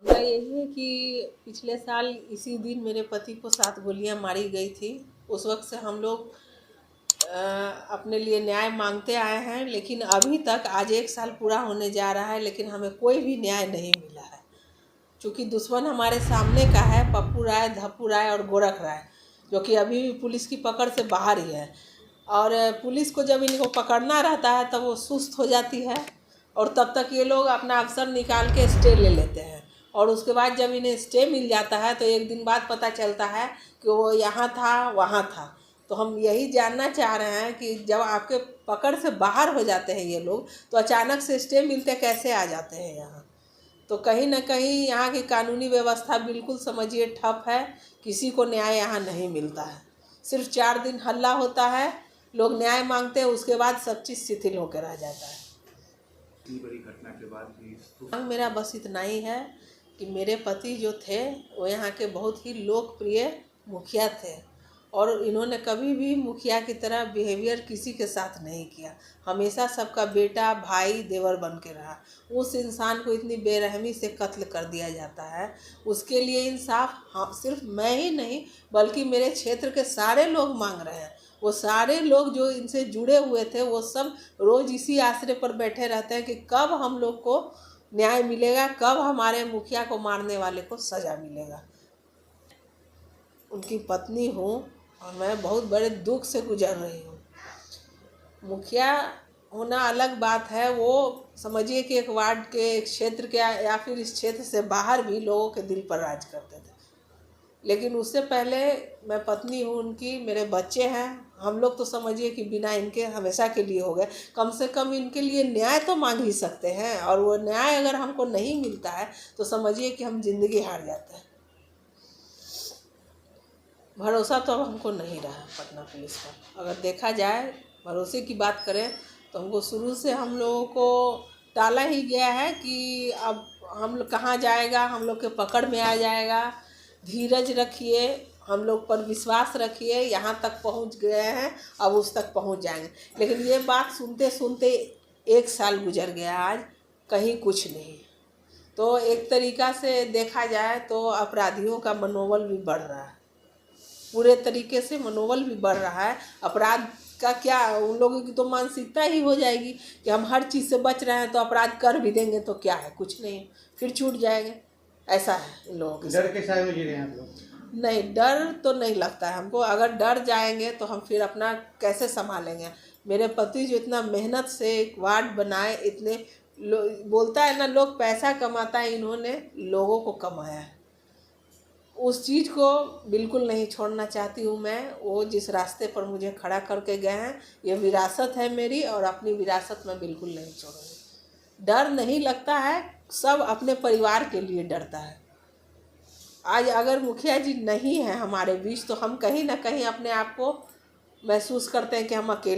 मामला यही है कि पिछले साल इसी दिन मेरे पति को 7 गोलियां मारी गई थी। उस वक्त से हम लोग अपने लिए न्याय मांगते आए हैं, लेकिन अभी तक आज 1 साल पूरा होने जा रहा है, लेकिन हमें कोई भी न्याय नहीं मिला है। क्योंकि दुश्मन हमारे सामने का है, पप्पू राय, धप्पू राय और गोरख राय, जो कि अभी भी पुलिस की पकड़ से बाहर ही है। और पुलिस को जब इनको पकड़ना रहता है तब वो सुस्त हो जाती है, और तब तक ये लोग अपना अवसर निकाल के स्टे ले लेते हैं। और उसके बाद जब इन्हें स्टे मिल जाता है तो एक दिन बाद पता चलता है कि वो यहाँ था, वहाँ था। तो हम यही जानना चाह रहे हैं कि जब आपके पकड़ से बाहर हो जाते हैं ये लोग, तो अचानक से स्टे मिलते कैसे आ जाते हैं यहाँ। तो कहीं ना कहीं यहाँ की कानूनी व्यवस्था बिल्कुल समझिए ठप है। किसी को न्याय यहाँ नहीं मिलता है। सिर्फ 4 दिन हल्ला होता है, लोग न्याय मांगते हैं, उसके बाद सब चीज़ शिथिल होकर रह जाता है। इतनी बड़ी घटना के बाद भी मेरा बस इतना ही है कि मेरे पति जो थे वो यहाँ के बहुत ही लोकप्रिय मुखिया थे, और इन्होंने कभी भी मुखिया की तरह बिहेवियर किसी के साथ नहीं किया। हमेशा सबका बेटा, भाई, देवर बन के रहा। उस इंसान को इतनी बेरहमी से कत्ल कर दिया जाता है, उसके लिए इंसाफ हाँ सिर्फ मैं ही नहीं बल्कि मेरे क्षेत्र के सारे लोग मांग रहे हैं। वो सारे लोग जो इनसे जुड़े हुए थे वो सब रोज़ इसी आसरे पर बैठे रहते हैं कि कब हम लोग को न्याय मिलेगा, कब हमारे मुखिया को मारने वाले को सज़ा मिलेगा। उनकी पत्नी हूँ और मैं बहुत बड़े दुख से गुजर रही हूँ। मुखिया होना अलग बात है, वो समझिए कि एक वार्ड के, एक क्षेत्र के या फिर इस क्षेत्र से बाहर भी लोगों के दिल पर राज करते थे। लेकिन उससे पहले मैं पत्नी हूँ उनकी, मेरे बच्चे हैं। हम लोग तो समझिए कि बिना इनके हमेशा के लिए हो गए। कम से कम इनके लिए न्याय तो मांग ही सकते हैं, और वो न्याय अगर हमको नहीं मिलता है तो समझिए कि हम जिंदगी हार जाते हैं। भरोसा तो अब हमको नहीं रहा पटना पुलिस पर। अगर देखा जाए, भरोसे की बात करें तो हमको शुरू से हम लोगों को टाला ही गया है कि अब हम लोग कहाँ जाएगा, हम लोग के पकड़ में आ जाएगा। धीरज रखिए, हम लोग पर विश्वास रखिए, यहाँ तक पहुँच गए हैं, अब उस तक पहुँच जाएंगे। लेकिन ये बात सुनते सुनते 1 साल गुजर गया, आज कहीं कुछ नहीं। तो एक तरीक़ा से देखा जाए तो अपराधियों का मनोबल भी बढ़ रहा है, पूरे तरीके से मनोबल भी बढ़ रहा है। अपराध का क्या, उन लोगों की तो मानसिकता ही हो जाएगी कि हम हर चीज़ से बच रहे हैं तो अपराध कर भी देंगे तो क्या है, कुछ नहीं, फिर छूट जाएंगे। ऐसा है इन लोगों के डर के साए में जी रहे हैं आप लोग? नहीं, डर तो नहीं लगता है हमको। अगर डर जाएंगे तो हम फिर अपना कैसे संभालेंगे। मेरे पति जो इतना मेहनत से एक वार्ड बनाए, इतने बोलता है ना लोग पैसा कमाता है, इन्होंने लोगों को कमाया है। उस चीज़ को बिल्कुल नहीं छोड़ना चाहती हूँ मैं। वो जिस रास्ते पर मुझे खड़ा करके गए हैं, ये विरासत है मेरी, और अपनी विरासत में बिल्कुल नहीं छोड़ूंगी। डर नहीं लगता है, सब अपने परिवार के लिए डरता है। आज अगर मुखिया जी नहीं है हमारे बीच तो हम कहीं ना कहीं अपने आप को महसूस करते हैं कि हम अकेले